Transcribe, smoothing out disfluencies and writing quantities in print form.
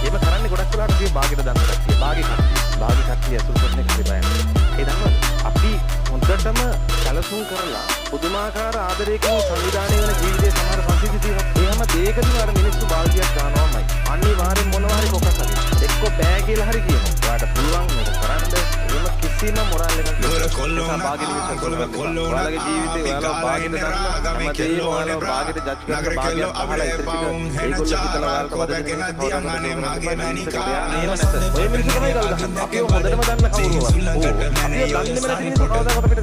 ඒක කරන්නේ ගොඩක් වෙලාවට අපි භාගයට දාන්න කට්ටිය. භාගී කට්ටිය අසුරු කරන එක හරි බයයි. ඒ දන්නවද? අපි හොඳටම සැලසුම් කරලා පුදුමාකාර ආදරයකින් සංවිධානය වෙන ජීවිතයේ සමහර සංසිද්ධි තියෙනවා. ඒ හැම දෙයකදීම අර මිනිස්සු භාගියක් දානවාමයි. අනිවාර්යෙන් මොනවා හරි කොකස් හරි. එක්ක බෑ කියලා හරි කියනවා. ඔයාලට පුළුවන් මේක කරන්න. එහෙම කිසිම මොරාල් එකක් නැහැ. භාගිත විශ්වාස කරන්න. ඔයාලගේ ජීවිතේ ඔයාලා භාගිත දාන්න හැමදේම ඔයාලා භාගිත ජජ් කරලා භාගියක් අහලා ඉතින් ඒගොල්ලෝ හිතලා ඔයාලට වදගෙන ඔය මිනිස්සු තමයි ගල් ගහන්නේ. අපි හොඳටම දන්න කවුරුවත්. ඔව්. අපි දන්නේ නැති මිනිස්සු කවදාවත් අපිට